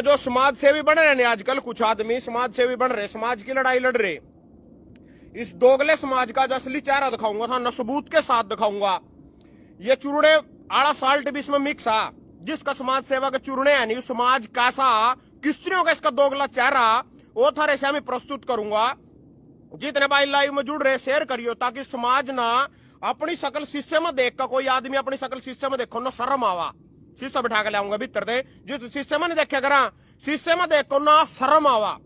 जो समाज सेवी बन रहे हैं आजकल, कुछ आदमी समाज सेवी बन रहे, समाज की लड़ाई लड़ रहे, इस दोगले समाज का जो असली चेहरा दिखाऊंगा था ना, सबूत के साथ दिखाऊंगा। ये चूरने आड़ा साल्ट भी इसमें मिक्स आ, जिसका समाज सेवा के चूरने है नहीं, समाज कैसा किस्तियों का इसका दोगला चेहरा वो थारे से मैं प्रस्तुत करूंगा। जितने भाई लाइव में जुड़ रहे शेयर करियो, ताकि समाज ना अपनी शकल शीशे में देख कर, कोई आदमी अपनी शकल शीशे में देखो ना शर्म आवा, शीशा बिठा के लाऊंगा भीतर दे, जिस शीशे में नहीं देखे करा, शीशे में देखो ना शर्म आवा,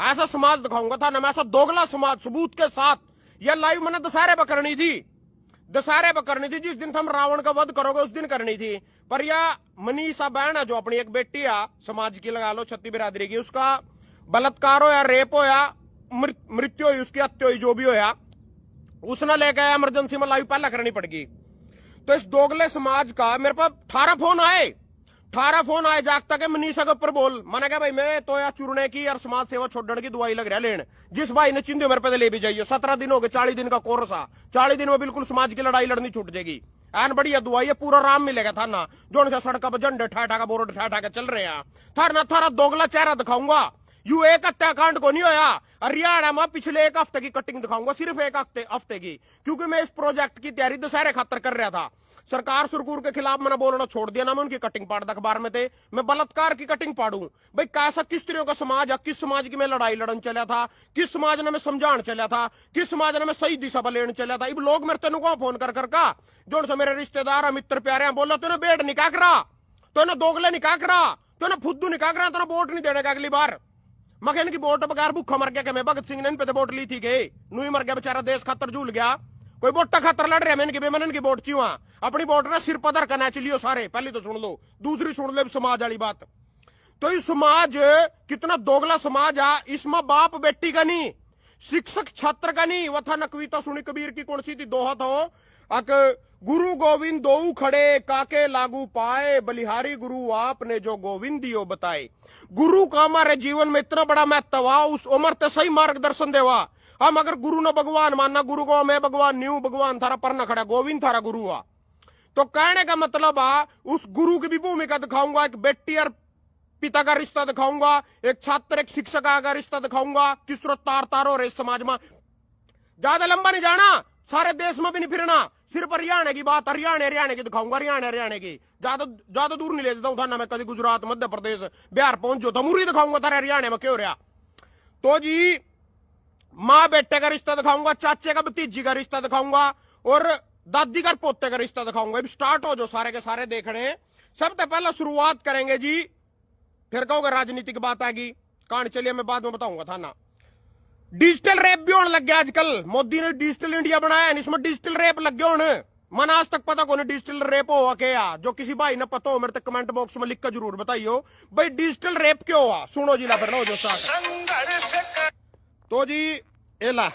ऐसा समाज दिखाऊंगा था ना मैं, ऐसा दोगला समाज सबूत के साथ। यह लाइव मैंने दशहरे पर करनी थी, दशहरे पर करनी थी, जिस दिन हम रावण का वध करोगे उस दिन करनी थी। पर यह मनीषा बहन है, जो अपनी एक बेटी है समाज की, लगा लो छत्ती बिरादरी की, उसका बलात्कार हो या रेप हो या मृत्यु हुई, उसकी हत्या हुई, जो भी हो या, उसने लेकर इमरजेंसी में लाइव पहला करनी पड़गी। तो इस दोगले समाज का मेरे पास 18 फोन आए जागता के मनीषा के ऊपर बोल। मैंने कहा भाई मैं तो यार चुरने की और समाज सेवा छोड़ने की दवाई लग रहा है लेने, जिस भाई ने चिंधे मेरे पे ले भी जाइए। 17 दिन हो गए, 40 दिन का कोर्स आ, 40 दिन में बिल्कुल समाज की लड़ाई लड़नी छूट जाएगी। एन बढ़िया दवाई है, पूरा राम मिलेगा था ना, जो सड़क पर झंडे ठा ठा बोर्ड ठा ठा चल रहे हैं। थार ना थारा दोगला चेहरा दिखाऊंगा। यू एक हत्याकांड को नहीं होया, हरियाणा में पिछले एक हफ्ते की कटिंग दिखाऊंगा, सिर्फ एक हफ्ते की, क्योंकि मैं इस प्रोजेक्ट की तैयारी दशहरे खातर कर रहा था। सरकार सुरकुर के खिलाफ मैंने बोलना छोड़ दिया ना, मैं उनकी कटिंग पाड़ अखबार में थे, मैं बलात्कार की कटिंग पाड़ू। भाई कैसा किस तरह का समाज है, किस समाज की मैं लड़ाई लड़न चला था, किस समाज ने मैं समझान चला था, किस समाज ने मैं सही दिशा पर लेने चला था। अब लोग मेरे तेन को फोन कर का, जो से मेरे रिश्तेदार मित्र प्यारे हैं, बोला तूने बेड निकाह करा, तूने दोगले निकाह करा, तूने फुद्दू निकाह करा, तेना वोट नहीं देने का अगली बार। मैं इनकी वोट बगैर भूखा मर गया, मैं भगत सिंह ने इन पे वोट ली थी, गए नू ही मर गया बेचारा, देश खातर झूल गया, कोई वोटा खातर लड़ रहे, मैंने इनकी वोट क्यों आ, अपनी वोट ना सिर पदर करना चलियो सारे। पहले तो सुन लो, दूसरी सुन लो समाज वाली बात। तो ये समाज कितना दोगला समाज है, इसमें बाप बेटी का नहीं, शिक्षक छात्र का नहीं। वह था न कविता सुनी कबीर की, कौन सी थी, दोहा था, गुरु गोविंद दो खड़े काके लागू पाए, बलिहारी गुरु आपने जो गोविंद दियो बताए। गुरु का हमारे जीवन में इतना बड़ा महत्व हुआ, उस उम्र ते सही मार्गदर्शन देवा। हम अगर गुरु ने भगवान मानना, गुरु को मैं भगवान न्यू, भगवान थारा पर न खड़ा, गोविंद थारा गुरु हुआ। तो कहने का मतलब आ, उस गुरु की भी भूमिका दिखाऊंगा, एक बेटी और पिता का रिश्ता दिखाऊंगा, एक छात्र एक शिक्षक का रिश्ता दिखाऊंगा, किस तरह तार तार हो रहे समाज में। ज्यादा लंबा नहीं जाना, सारे देश में भी नहीं फिरना, सिर्फ हरियाणा की बात, हरियाणा की दिखाऊंगा, हरियाणा की, ज्यादा दूर नहीं ले जाता हूं था ना मैं, कभी गुजरात मध्य प्रदेश बिहार पहुंच जो था, मुरी दिखाऊंगा था हरियाणा में क्यों रहा। तो जी माँ बेटे का रिश्ता दिखाऊंगा, चाचे का भतीजी का रिश्ता दिखाऊंगा, और दादी का पोते का रिश्ता दिखाऊंगा। अब स्टार्ट हो जो सारे के सारे देखने। सबसे पहले शुरुआत करेंगे जी, फिर कहोगे राजनीति की बात आएगी, कहानी चलिए मैं बाद में बताऊंगा था ना। डिजिटल रेप भी होने लग गया आजकल, मोदी ने डिजिटल इंडिया बनाया है, इसमें डिजिटल रेप लग गया होने। मन आज तक पता कौन डिजिटल रेप हो क्या, जो किसी भाई ने पता हो मेरे तक कमेंट बॉक्स में लिख कर जरूर बताइयो भाई डिजिटल रेप क्यों हुआ। सुनो जी, ला जो स्टार्ट। तो जी एला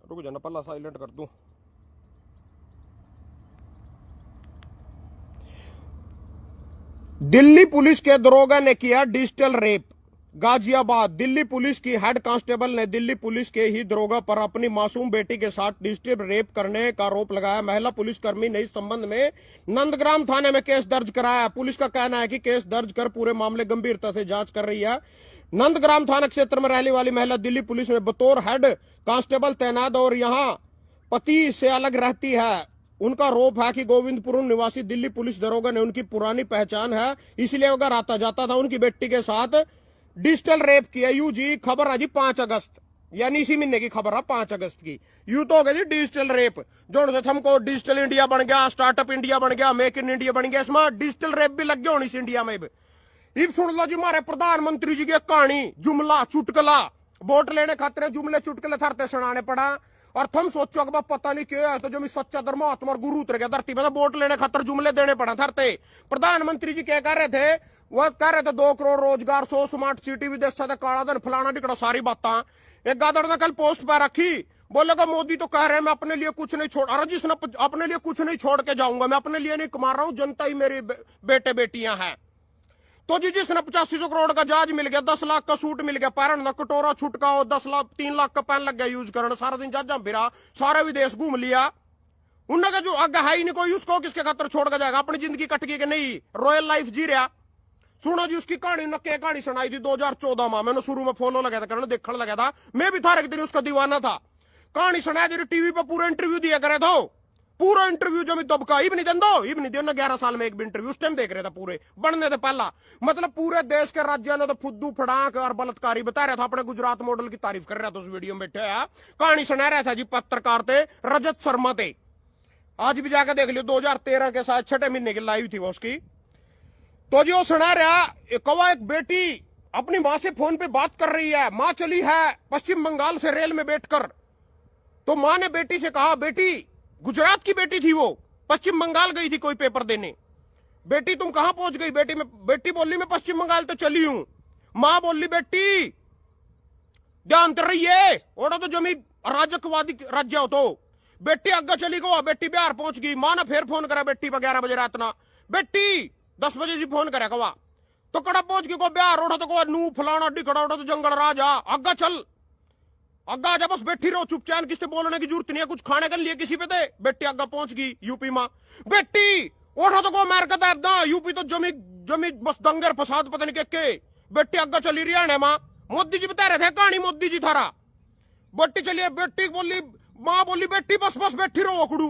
रुक जाना, पहला साइलेंट कर दूं। दिल्ली पुलिस के दरोगा ने किया digital rape. Ghaziabad Delhi police की हेड कांस्टेबल ने दिल्ली पुलिस के ही दरोगा पर अपनी मासूम बेटी के साथ डिजिटल रेप करने का आरोप लगाया। महिला पुलिसकर्मी ने इस संबंध में नंदग्राम थाने में केस दर्ज कराया। पुलिस का कहना है कि केस दर्ज कर पूरे मामले गंभीरता से जांच कर रही है। नंदग्राम थाना क्षेत्र में रहने वाली महिला दिल्ली पुलिस में बतौर हेड कांस्टेबल तैनात और यहां पति से अलग रहती है। उनका आरोप है कि गोविंदपुरम निवासी दिल्ली पुलिस दरोगा ने उनकी पुरानी पहचान है, इसलिए अगर आता जाता था उनकी बेटी के साथ डिजिटल रेप किया। यू जी खबर है जी 5 अगस्त, यानी इसी महीने की खबर है 5 अगस्त की। यू तो हो गया जी डिजिटल रेप, जो हमको डिजिटल इंडिया बन गया, स्टार्टअप इंडिया बन गया, मेक इन इंडिया बन गया, इसमें डिजिटल रेप भी लग गया होनी इस इंडिया में। अब सुन लो जी हमारे प्रधानमंत्री जी की कहानी, जुमला चुटकला, वोट लेने खातिर जुमले चुटकले थरते सुनाने पड़ा। और तुम सोचो कि पता नहीं क्या है, तो जो सच्चा धर्मात्मा और गुरु उतर गया धरती में, वोट लेने खातर जुमले देने पड़ा थरते। प्रधानमंत्री जी क्या कह रहे थे, वो कह रहे थे 2 करोड़ रोजगार, 100 स्मार्ट सिटी, विदेश से काला धन, फलाना टिकड़ा, सारी बातें। एक गादड़ ने कल पोस्ट पर रखी, बोलेगा मोदी तो कह रहे हैं मैं अपने लिए कुछ नहीं छोड़, अरे जिसने अपने लिए कुछ नहीं छोड़ के जाऊंगा, मैं अपने लिए नहीं कमा रहा हूं, जनता ही मेरी बेटे बेटियां हैं। तो जी जिसने 8500 करोड़ का जहाज मिल गया, 10 लाख का सूट मिल गया, पैरन ना कटोरा छुटका हो, 3 लाख का पैन लग गया यूज करना, सारा दिन जहाजा फिरा, सारे विदेश घूम लिया। उनका जो आगे है ही नहीं कोई, उसको किसके खातर छोड़ कर जाएगा, अपनी जिंदगी कट गई कि नहीं, रॉयल लाइफ जी रहा। सुनो जी उसकी कहानी नक्के कहानी सुनाई थी 2014 में। मैंने शुरू में फॉलो लगा था करने, देखने लगा था, मैं भी था एक दिन उसका दीवाना था। कहानी सुनाया जी टीवी पे, पूरा इंटरव्यू दिया करे तो पूरा इंटरव्यू जो मैं दबका ही नहीं दो, ही नहीं दिया 11 साल में एक भी इंटरव्यू उस टाइम देख रहे थे पूरे बनने से पहला। मतलब पूरे देश के राज्यों ने तो फुद्दू फड़ाक और बलात्कारी बता रहा था, अपने गुजरात मॉडल की तारीफ कर रहा था उस वीडियो में बैठे। कहानी सुना रहा था जी पत्रकार थे रजत शर्मा थे, आज भी जाकर देख लियो 2013 के साथ 6 महीने की लाइव थी वो उसकी। तो जो सुना रहा कवा एक बेटी अपनी मां से फोन पे बात कर रही है, मां चली है पश्चिम बंगाल से रेल में बैठकर, तो मां ने बेटी से कहा, बेटी गुजरात की बेटी थी वो, पश्चिम बंगाल गई थी कोई पेपर देने, बेटी तुम कहां पहुंच गई? बेटी बोली मैं पश्चिम बंगाल तो चली हूं। मां बोली बेटी ध्यान कर रही है, ओडा तो जमी राजकवादी राज्य हो तो। बेटी अग्गा चली गो, बेटी बिहार पहुंच गई। मां ने फिर फोन करा बेटी पर 11 बजे रात ना, बेटी 10 बजे जी फोन करे कवा, तो कड़ा पहुंच गई को बिहार, ओढ़ा तो को नू फलाना डिकड़ा, ओढ़ा तो जंगल राजा, अग्गा चल अग्गा आजा, बस बैठी रहो चुपचाप, किसी बोलने की जरूरत नहीं है, कुछ खाने के लिए किसी पे दे। बेटी अग्गा पहुंच गई यूपी में, बेटी ओढ़ा तो को मार का यूपी तो जमी जमी बस दंगर फसाद पता नहीं के। बेटी अग्गा चली हरियाणा में, मोदी जी बता रहे थे कहानी, मोदी जी थारा बेटी चलिए, बेटी बोली मां बोली बेटी बस बस बैठी रहो ओकड़ू।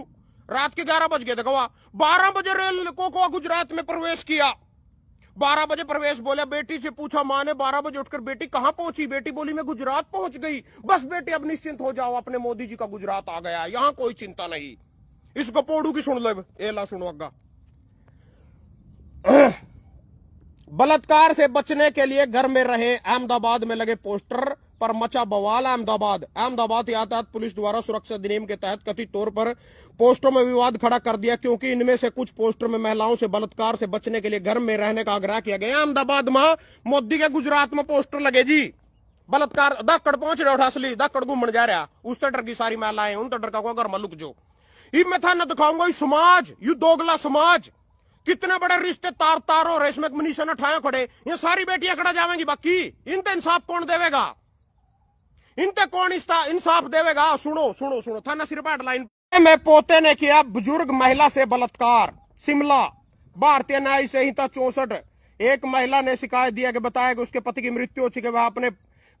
रात के 11 बज गए थे कवा, 12 बजे रेल को गुजरात में प्रवेश किया, 12 बजे प्रवेश बोला। बेटी से पूछा मां ने 12 बजे उठकर, बेटी कहां पहुंची? बेटी बोली मैं गुजरात पहुंच गई। बस बेटी अब निश्चिंत हो जाओ, अपने मोदी जी का गुजरात आ गया, यहां कोई चिंता नहीं। इसको पोड़ू की सुन लो, एला सुनो अग्गा। बलात्कार से बचने के लिए घर में रहे, अहमदाबाद में लगे पोस्टर पर मचा बवाल। अहमदाबाद यातायात पुलिस द्वारा सुरक्षा अधिनियम के तहत कथित तौर पर पोस्टरों में विवाद खड़ा कर दिया, क्योंकि इनमें से कुछ पोस्टर में महिलाओं से बलात्कार से बचने के लिए घर में रहने का आग्रह किया गया। अहमदाबाद में मोदी के गुजरात में पोस्टर लगे जी, बलात्कार दक्कड़ पहुंच रहे असली दक्कड़ घूमने जा रहा, उस तटर की सारी महिलाएं, उन तटर का घर में लुक जो। मैं था न दिखाऊंगा समाज, यू दोगला समाज, कितने बड़े रिश्ते तार तार हो रहे, इसमें मनीषा ने ठाया खड़े, ये सारी बेटियां खड़ा जाएंगी, बाकी इनते इंसाफ कौन देवेगा? इनते कौन इंसाफ देवेगा? सुनो सुनो सुनो, थाना सिरपाट लाइन में पोते ने किया बुजुर्ग महिला से बलात्कार, शिमला। भारतीय न्याय संहिता 64 एक महिला ने शिकायत दिया कि बताया कि उसके पति की मृत्यु हो चुकी है, वह अपने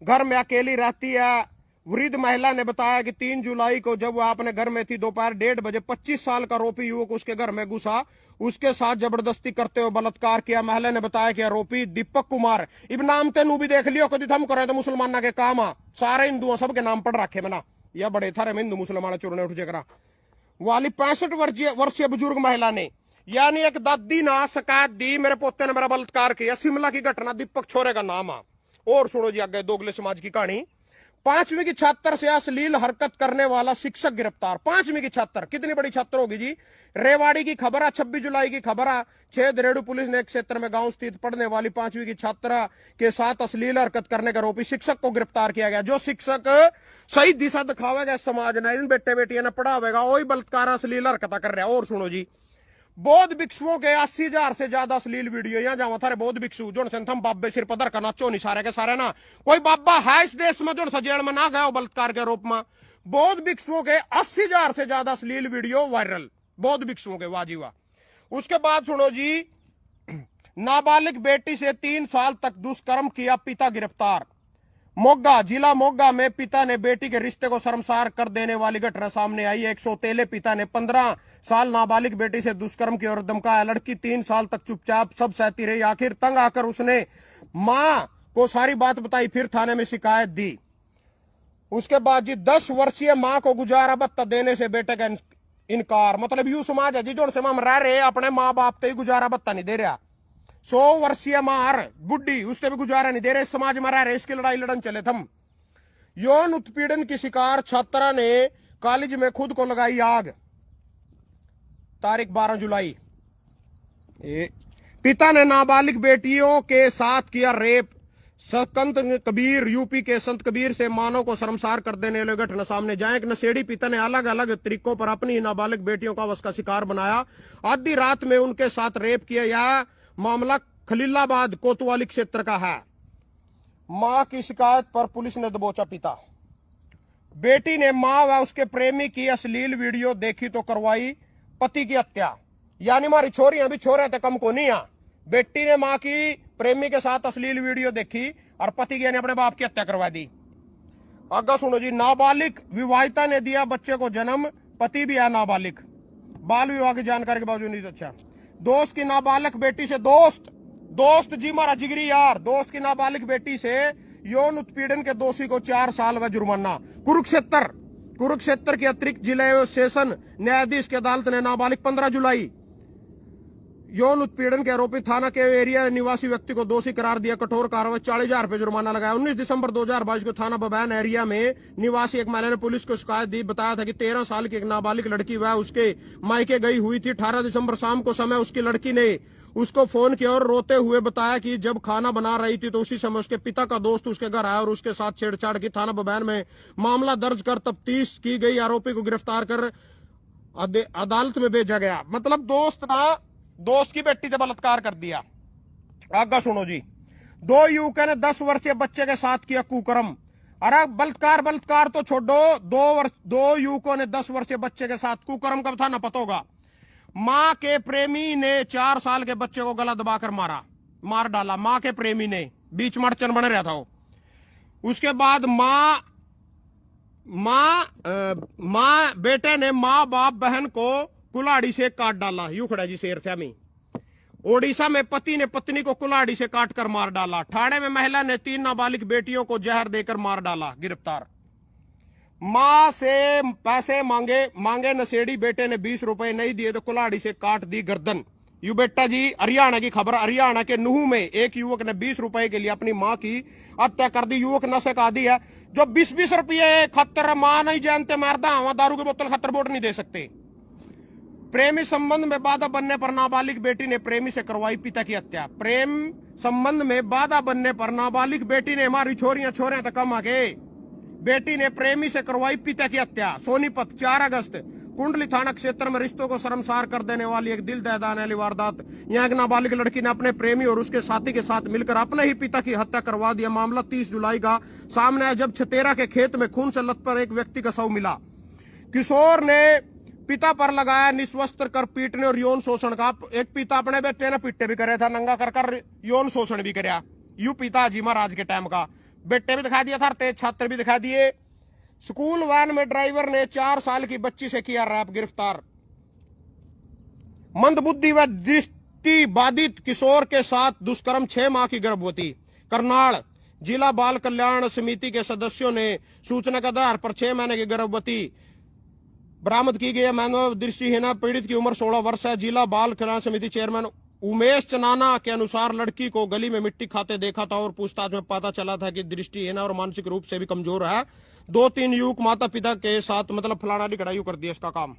घर में अकेली रहती है। वृद्ध महिला ने बताया कि 3 जुलाई को जब वह अपने घर में थी, दोपहर 1:30 बजे 25 साल का आरोपी युवक उसके घर में घुसा, उसके साथ जबरदस्ती करते हुए बलात्कार किया। महिला ने बताया कि आरोपी दीपक कुमार, इब नाम तेनू भी देख लियो, कभी थम करे तो मुसलमाना के काम आ, सारे हिंदुओं सबके नाम पढ़ रखे मैंने, यह बड़े थारे में हिंदू मुसलमान चुरने उठ जगरा वाली 65 वर्षीय बुजुर्ग महिला ने, यानी एक दादी ना शिकायत दी, मेरे पोते ने मेरा बलात्कार किया। शिमला की घटना, दीपक छोरे का नाम आ। और सुनो जी आगे दोगले समाज की कहानी। 5वीं की छात्र से अश्लील हरकत करने वाला शिक्षक गिरफ्तार। 5वीं की छात्र, कितनी बड़ी छात्र होगी जी? रेवाड़ी की खबर है, 26 जुलाई की खबर है। 6 दरेड़ू पुलिस ने एक क्षेत्र में गांव स्थित पढ़ने वाली 5वीं की छात्रा के साथ अश्लील हरकत करने का आरोपी शिक्षक को गिरफ्तार किया गया। जो शिक्षक सही दिशा दिखावेगा समाज ने, इन बेटे बेटियां ने पढ़ावेगा, वही बलात्कार अश्लील हरकत कर रहा है। और सुनो जी, बौद्ध भिक्षुओं के 80,000 से ज्यादा अश्लील वीडियो यहाँ जावा थारे बौद्ध भिक्षु जो थम बाबे सिर पदर का नाचो नहीं सारे के सारे ना, कोई बाबा है इस देश में जो जेल में ना गया हो बलात्कार के आरोप में। बौद्ध भिक्षुओं के 80,000 से ज्यादा अश्लील वीडियो वायरल, बौद्ध भिक्षुओं के, वाजीवा। उसके बाद सुनो जी, नाबालिग बेटी से 3 साल तक दुष्कर्म किया, पिता गिरफ्तार। मोगा, जिला मोगा में पिता ने बेटी के रिश्ते को शर्मसार कर देने वाली घटना सामने आई। एक सौतेले पिता ने 15 साल नाबालिग बेटी से दुष्कर्म की और धमकाया। लड़की 3 साल तक चुपचाप सब सहती रही, आखिर तंग आकर उसने मां को सारी बात बताई, फिर थाने में शिकायत दी। उसके बाद जी 10 वर्षीय मां को गुजारा भत्ता देने से बेटे का इनकार। मतलब यू समाज है जी जो से हम रह रहे अपने माँ बाप ही गुजारा भत्ता नहीं दे रहा। 100 वर्षीय मार बुढ़ी, उससे भी गुजारा नहीं दे रहे, समाज में रह रहे, इसकी लड़ाई लड़न चले थम। यौन उत्पीड़न की शिकार छात्रा ने कॉलेज में खुद को लगाई आग, तारीख 12 जुलाई। पिता ने नाबालिग बेटियों के साथ किया रेप। संत कबीर, यूपी के संत कबीर से मानव को शर्मसार कर देने वाली घटना सामने जाए। एक नशेड़ी पिता ने अलग अलग तरीकों पर अपनी नाबालिग बेटियों का वश का शिकार बनाया, आधी रात में उनके साथ रेप किया। यह मामला खलीलाबाद कोतवाली क्षेत्र का है। मां की शिकायत पर पुलिस ने दबोचा पिता। बेटी ने मां व उसके प्रेमी की अश्लील वीडियो देखी तो करवाई पति की हत्या। यानी हमारी छोरियां भी छोरे थे कम को नहीं आ। बेटी ने मां की प्रेमी के साथ अश्लील वीडियो देखी और पति ने अपने बाप की हत्या करवा दी। आगे सुनो जी, नाबालिग विवाहिता ने दिया बच्चे को जन्म, पति भी है नाबालिग, बाल विवाह की जानकारी के बावजूद नहीं। अच्छा, दोस्त की नाबालिग बेटी से दोस्त जी मारा जिगरी यार, दोस्त की नाबालिग बेटी से यौन उत्पीड़न के दोषी को 4 साल व जुर्माना। कुरुक्षेत्र के अतिरिक्त जिला सेशन न्यायाधीश की अदालत ने नाबालिग 15 जुलाई यौन उत्पीड़न के आरोपी थाना के एरिया निवासी व्यक्ति को दोषी करार दिया, कठोर कार्रवाई, 40,000 रुपए जुर्माना लगाया। 19 दिसंबर 2022 को थाना बबैन एरिया में निवासी एक महिला ने पुलिस को शिकायत दी, बताया था कि 13 साल की एक नाबालिग लड़की वह उसके मायके गई हुई थी। 18 दिसंबर शाम को समय उसकी लड़की ने उसको फोन किया और रोते हुए बताया कि जब खाना बना रही थी तो उसी समय उसके पिता का दोस्त उसके घर आया और उसके साथ छेड़छाड़ की। थाना बबैन में मामला दर्ज कर तफ्तीश की गई, आरोपी को गिरफ्तार कर अदालत में भेजा गया। मतलब दोस्त की बेटी से बलात्कार कर दिया। आगे सुनो जी, 2 युवकों ने 10 वर्षीय बच्चे के साथ किया कुकर्म। अरे बलात्कार तो छोड़ो, 2 युवकों ने 10 वर्षीय बच्चे के साथ कुकर्म कब था ना पता होगा। मां के प्रेमी ने 4 साल के बच्चे को गला दबाकर मार डाला। मां के प्रेमी ने, बीच में अड़चन बन रहा था वो। उसके बाद बेटे ने माँ बाप बहन को कुल्हाड़ी से काट डाला। यू खड़ा जी शेर से हमें। ओडिशा में पति ने पत्नी को कुल्हाड़ी से काटकर मार डाला। ठाणे में महिला ने 3 नाबालिग बेटियों को जहर देकर मार डाला, गिरफ्तार। मां से पैसे मांगे नशेड़ी, बेटे ने 20 रुपए नहीं दिए तो कुल्हाड़ी से काट दी गर्दन। यू बेटा जी, हरियाणा की खबर। हरियाणा के नूह में एक युवक ने 20 रुपए के लिए अपनी मां की हत्या कर दी। युवक नशे का आदी है, जो 20-20 रुपये खतर मां नहीं जानते मारदा वहां दारू की बोतल खतर वोट नहीं दे सकते। प्रेमी संबंध में बाधा बनने पर नाबालिग बेटी ने प्रेमी से करवाई पिता की हत्या। प्रेम संबंध में बाधा बनने पर नाबालिग बेटी ने, हमारी छोरियां तक कम आगे, बेटी ने प्रेमी से करवाई पिता की हत्या। सोनीपत 4 अगस्त, कुंडली थाना क्षेत्र में रिश्तों को शर्मसार कर देने वाली एक दिल दहलाने वाली वारदात। यहाँ एक नाबालिग लड़की ने अपने प्रेमी और उसके साथी के साथ मिलकर अपने ही पिता की हत्या करवा दिया। मामला 30 जुलाई का सामने आया, जब छतेरा के खेत में खून से लथपथ एक व्यक्ति का शव मिला। किशोर ने पिता पर लगाया निस्वस्त्र कर पीटने और यौन शोषण का। एक पिता अपने बेटे ने पिट्टे भी करे था, नंगा कर यौन शोषण भी कराया। यू पिता जी महाराज के टाइम का। बेटे भी दिखा दिया था, तेज छात्र भी दिखा दिए। स्कूल वैन में ड्राइवर ने 4 साल की बच्ची से किया रैप, गिरफ्तार। मंदबुद्धि व दृष्टि बाधित किशोर के साथ दुष्कर्म, 6 माह की गर्भवती। करनाल जिला बाल कल्याण समिति के सदस्यों ने सूचना के आधार पर 6 महीने की गर्भवती बरामद की गई है। मानव दृष्टिहीन पीड़ित की उम्र 16 वर्ष है। जिला बाल कल्याण समिति चेयरमैन उमेश चनाना के अनुसार लड़की को गली में मिट्टी खाते देखा था और पूछताछ में पता चला था कि दृष्टिहीन और मानसिक रूप से भी कमजोर है। 2-3 युवक माता पिता के साथ मतलब फलाना लिखड़ाई कर दिया इसका काम।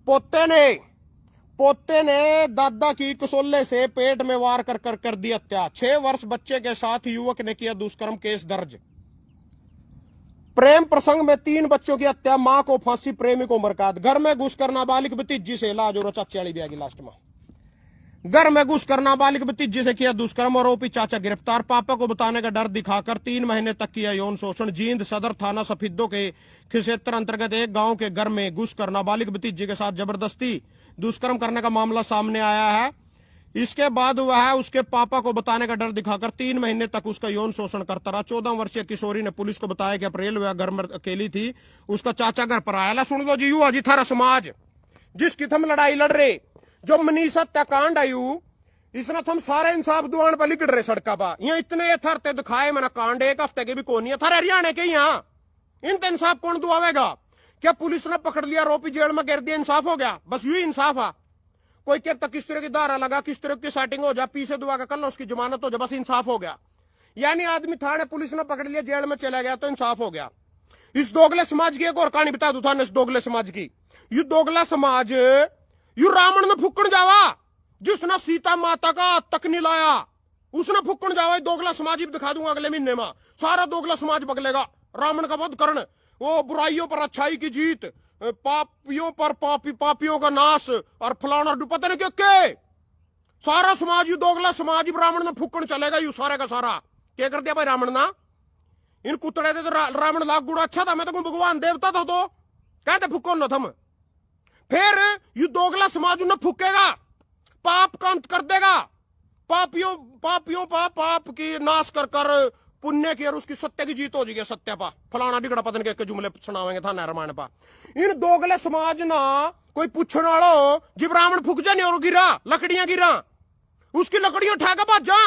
पोते ने दादा की कसोले से पेट में वार कर दी हत्या। 6 वर्ष बच्चे के साथ युवक ने किया दुष्कर्म, केस दर्ज। प्रेम प्रसंग में 3 बच्चों की हत्या, मां को फांसी, प्रेमी को मरकात। घर में घुसकर नाबालिग भतीजी से इलाज और चाचा वाली ब्याह की लास्ट में। घर में घुसकर नाबालिग भतीजी से किया दुष्कर्म, आरोपी चाचा गिरफ्तार। पापा को बताने का डर दिखाकर 3 महीने तक किया यौन शोषण। जींद सदर थाना सफिद्दो के क्षेत्र अंतर्गत एक गांव के घर में घुसकर नाबालिग भतीजी के साथ जबरदस्ती दुष्कर्म करने का मामला सामने आया है। इसके बाद वह उसके पापा को बताने का डर दिखाकर 3 महीने तक उसका यौन शोषण करता रहा। 14 वर्षीय किशोरी ने पुलिस को बताया कि अप्रैल वह घर में अकेली थी, उसका चाचा घर पर आया। सुन लो जी, यू अजी थारा समाज जिसकी थम लड़ाई लड़ रहे, जो मनीष हत्याकांड आयु, इसने थम सारे इंसाफ दुआन पर लिकड़ रहे सड़का पा। यहाँ इतने थरते दिखाए मैंने कांड, 1 हफ्ते के भी कौन है थारे हरियाणा के। यहाँ इनका इंसाफ कौन दुआवेगा? क्या पुलिस ने पकड़ लिया, आरोपी जेल में गिर दिया, इंसाफ हो गया? बस यही इंसाफ है। कोई कहता किस तरह की धारा लगा, किस तरह की सेटिंग हो जा, पीछे दुआ का कर लो, उसकी जमानत हो जा, बस इंसाफ हो गया। यानी आदमी थाने पुलिस ने पकड़ लिया, जेल में चला गया तो इंसाफ हो गया। इस दोगले समाज की एक और कहानी बता दू था। इस दोगले समाज की, यू दोगला समाज यू रावण ने फुक्कण जावा, जिसने सीता माता का तक नहीं लाया, उसने फुक्कण जावा। दोगला समाज ही दिखा दूंगा अगले महीने में। सारा दोगला समाज बगलेगा। रावण का वध करण, वो बुराइयों पर अच्छाई की जीत, पापियों पर पापियों का नाश और फलाना पता नहीं क्या सारा समाज यू दोगला समाज ब्राह्मण ने फुक्कण चलेगा। यू सारे का सारा क्या कर दिया भाई रावण ना? इन कुतड़े थे तो रावण लाख गुड़ा अच्छा था। मैं तो भगवान देवता था तो कहते फुक्को न थम। फिर यू दोगला समाज उन्हें फूकेगा, पाप का अंत कर देगा, पापियों पापियों पा पाप की नाश कर कर पुण्य की और उसकी सत्य की जीत हो जाएगी। सत्य पा फलाना बिगड़ा पतन के जुमले सुनावेंगे था ना रामायण पा। इन दोगले समाज ना कोई पूछने वाला जी ब्राह्मण फूक जा नहीं और गिरा लकड़ियां गिरा उसकी लकड़ियां उठा के बाज जा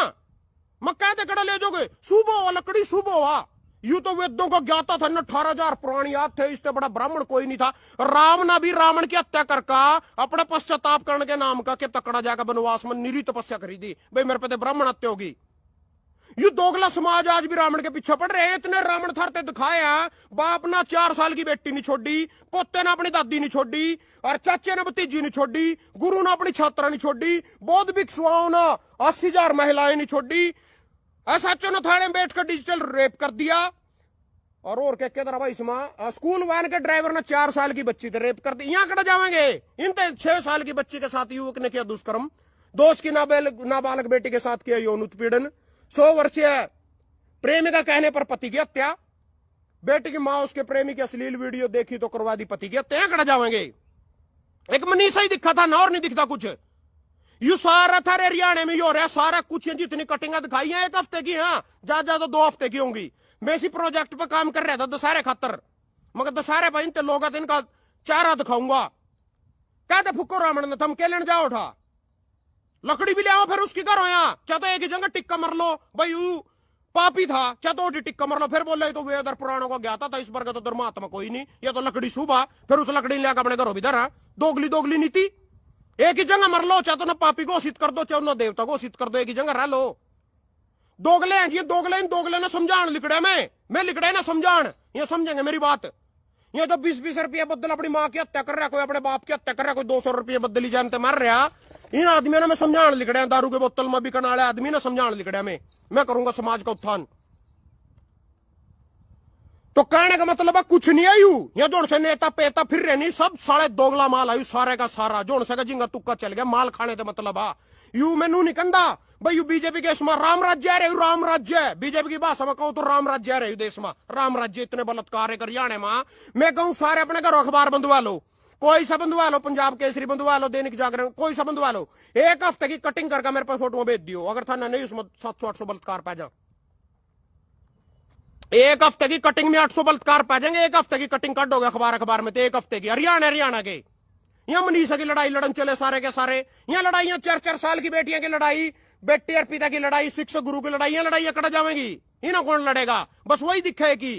मक्का कड़ा ले जाओगे शुभ हुआ लकड़ी शुभ हुआ। यूं तो वेदों को ज्ञाता था न 18,000 पुराणी याद थे इससे बड़ा ब्राह्मण कोई नहीं था। राम ना भी रावण की हत्या करका अपने पश्चाताप करने के नाम का के तकड़ा जाकर वनवास में निरी तपस्या करी दी भाई मेरे पे ब्राह्मण हत्या होगी। ये दोगला समाज आज भी रावण के पीछे पड़ रहे हैं। इतने रावण थारते दिखाया बाप ना 4 साल की बेटी नहीं छोड़ी पोते ने अपनी दादी नहीं छोड़ी और चाचे ने भतीजी नहीं छोड़ी गुरु ने अपनी छात्रा नहीं छोड़ी बौद्ध भिक्षुओं ने 80,000 महिलाएं नहीं छोड़ी एसएचओ ने थाने में बैठकर डिजिटल रेप कर दिया। और क्या तरह भाई इसमें स्कूल वैन के ड्राइवर ने 4 साल की बच्ची थे रेप कर दी। यहां कड़ा जाएंगे इन 6 साल की बच्ची के साथ युवक ने किया दुष्कर्म दोस्त की नाबालग बेटी के साथ किया यौन उत्पीड़न 100 वर्षीय प्रेमिका कहने पर पति की हत्या बेटी की मां उसके प्रेमी की अश्लील वीडियो देखी तो करवा दी पति की हत्या। कड़ा जाएंगे एक मनीषा ही दिखा था ना और नहीं दिखता कुछ। यू सारा था हरियाणा में हो रहा सारा कुछ जितनी कटिंगा दिखाई है 1 हफ्ते की हाँ ज्यादा 2 हफ्ते की होंगी। मैं इसी प्रोजेक्ट पे काम कर रहा था दशहरे खातर मगर दशहरे पर इनते लोग इनका चारा दिखाऊंगा कहते फुको रावण ने थम के लेने जाओ उठा लकड़ी भी ले आओ फिर उसकी करो यहाँ चाहे तो एक ही जगह टिक्का मर लो भाई यू पापी था चाहे तो टिक्का मर लो फिर बोले तो वेदर पुराणों को ज्ञाता था इस वर्ग तो धर्मात्मा कोई नहीं या तो लकड़ी सुबह फिर उस लकड़ी ले अपने घरों भी धरा दोगली नीति एक ही जगह मर लो चाहे तो ना पापी घोषित कर दो चाहे ना देवता घोषित कर दो एक ही जगह रह लो। दोगले हैं जी दोगले ना समझान लिखड़े मैं लिखड़े ना समझान ये समझेंगे मेरी बात। ये तो 20-20 रुपये बदल अपनी माँ की हत्या कर रहा कोई अपने बाप की हत्या कर रहा कोई 200 रुपये बदली जानते मर रहा इन आदमियों ने मैं समझान लिखड़े दारू के बोतल में बिकने वाले आदमी ने समझान लिखड़े मैं करूंगा समाज का उत्थान। तो कहने का मतलब है कुछ नहीं आयु या जोन से नेता पेता फिर रहे नहीं सब साले दोगला माल आयु सारे का सारा जोन से जिंगा तुक्का चल गया माल खाने का मतलब आ यू मैनू नहीं कंधा भाई यू बीजेपी के इसमें राम राज्य है राम राज्य है बीजेपी की भाषा में कहूं तो राम राज्य है देश में राम राज्य इतने बलात्कार है हरियाणा में। मैं कहूं सारे अपने घरों अखबार बंधवा लो कोई सा बंधवा लो पंजाब केसरी बंधवा लो दैनिक जागरण कोई सा बंधवा लो 1 हफ्ते की कटिंग करके मेरे पास फोटो भेज दियो अगर था नहीं उसमें 700-800 बलात्कार पा जा 1 हफ्ते की कटिंग में 800 बलात्कार पा जाएंगे 1 हफ्ते की कटिंग कट होगा अखबार में तो 1 हफ्ते की हरियाणा के यहाँ मनीषा की लड़ाई लड़न चले सारे के सारे यहाँ लड़ाइयां 4-4 साल की बेटियां की लड़ाई बेटी और पिता की लड़ाई शिक्षक गुरु की लड़ाई लड़ाइयां कट जाएंगी इन्हें कौन लड़ेगा बस वही दिखे कि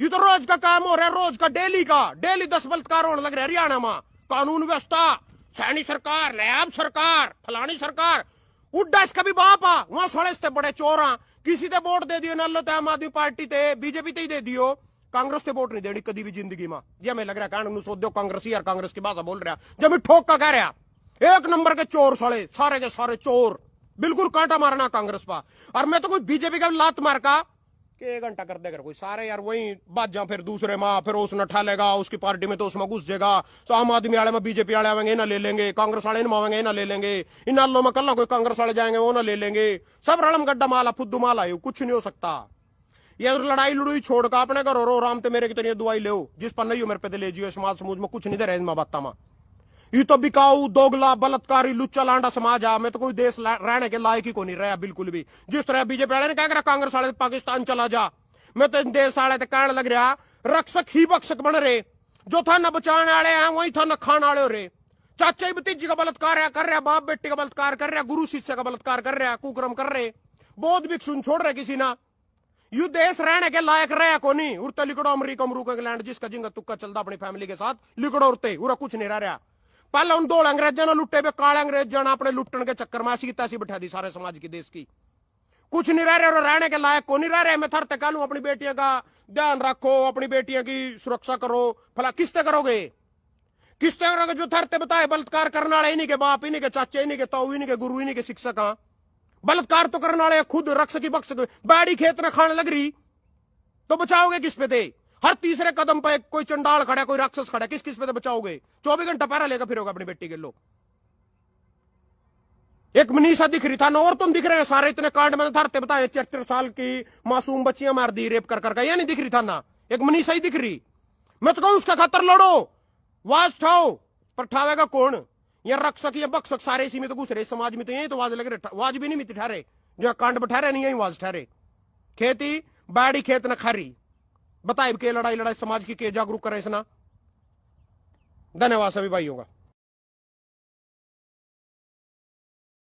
ये तो रोज का काम हो रहा है रोज का डेली 10 बलात्कार होने लग रहे हरियाणा में। कानून व्यवस्था सैनी सरकार नायाब सरकार फलानी सरकार उड्डा इसका भी बाप आ वहां सड़े बड़े चोर आ किसी ते वोट दे दियो नल आम आदमी पार्टी ते बीजेपी ते ही दे दियो कांग्रेस ते वोट नहीं देनी कभी भी जिंदगी में। ये मैं लग रहा कानून सोचो कांग्रेस यार कांग्रेस की भाषा बोल रहा जब मैं ठोक का कह रहा 1 नंबर के चोर सारे के सारे चोर बिल्कुल कांटा मारना कांग्रेस पा। और मैं तो कोई बीजेपी का लात मार का के 1 घंटा कर देगा कोई सारे यार वही बात जा फिर दूसरे माँ फिर उसने ठालेगा उसकी पार्टी में तो उसमें घुस जाएगा तो आम आदमी वाले में बीजेपी वाले आवेंगे ना ले लेंगे कांग्रेस वाले आवेंगे ना ले लेंगे इन नालों में कल कोई कांग्रेस वाले जाएंगे वो ना ले लेंगे सब रड़म गड्ढा माला फुद्दू माला कुछ नहीं हो सकता। ये लड़ाई लड़ुई छोड़ का अपने घर रो राम तो मेरे की दुआई ले जिस पर नहीं हो मेरे पे ले जियो समाज समूज में कुछ नहीं दे रहे माँ बाता में ये तो बिकाऊ दोगला बलात्कारी लुच्चा लांडा समाज आ मैं तो कोई देश रहने के लायक ही को नहीं रहा बिल्कुल भी। जिस तरह बीजेपी वाले ने क्या करा कांग्रेस वाले पाकिस्तान चला जा मैं तो देश वाले कहने लग रहा रक्षक ही बक्षक बन रहे जो था न बचाने वाले हैं वही था न खाने वाले हो रहे चाचा ही भतीजी का बलात्कार कर रहा बाप बेटे का बलात्कार कर रहा गुरु शिष्य का बलात्कार कर रहा कुक्रम कर रहे बौद्ध भिक्षु छोड़ रहे किसी ना यू देश रहने के लायक रहा को नहीं उड़ते लिकड़ो अमरीका अमरूका इंग्लैंड जिसका जिंगा तुक्का चलता अपनी फैमिली के साथ लिकड़ो उड़ते उरा कुछ नहीं रह रहा। पहले उन 2 अंग्रेजों ने लुट्टे पे काले अंग्रेज जाना अपने लुट्टन के चक्कर में ऐसी तैसी बैठा दी सारे समाज की देश की कुछ नहीं रह रहे और रहने के लायक को नहीं रह रहे। मैं थरते कह लूं अपनी बेटियों का ध्यान रखो अपनी बेटियों की सुरक्षा करो फला किस्ते करोगे जो थरते बताए बलात्कार करने वाले इन्हीं के बाप इन्हीं के चाचे इन्हीं के ताऊ इन्हीं के गुरु इन्हीं के शिक्षक बलात्कार तो करने वाले खुद रक्षक की बक्षक बाड़ी खेत में खाने लग रही तो बचाओगे किस पे थे हर तीसरे कदम पे कोई चंडाल खड़ा कोई राक्षस खड़ा किस पे बचाओगे 24 घंटा पहरा लेकर फिरोगे अपनी बेटी के लोग। एक मनीषा दिख रही था ना और तुम दिख रहे हैं सारे इतने कांड में धरते बताए 73 साल की मासूम बच्चियां मार दी रेप कर या नहीं दिख रही था ना एक मनीषा ही दिख रही। मैं तो कहूं उसका खतर लड़ो वाज ठाओ पर ठावेगा कौन ये रक्षक ये बक्षक सारे इसी में तो घुस रहे समाज में, तो यही तो वाज लग रहे, वाज भी नहीं मिलती ठहरे जो कांड ठहरे नहीं, यही वाज ठहरे। खेती बाड़ी खेत न खारी, बताए के लड़ाई लड़ाई समाज की के जागरूक करें इसना। धन्यवाद सभी भाइयों का।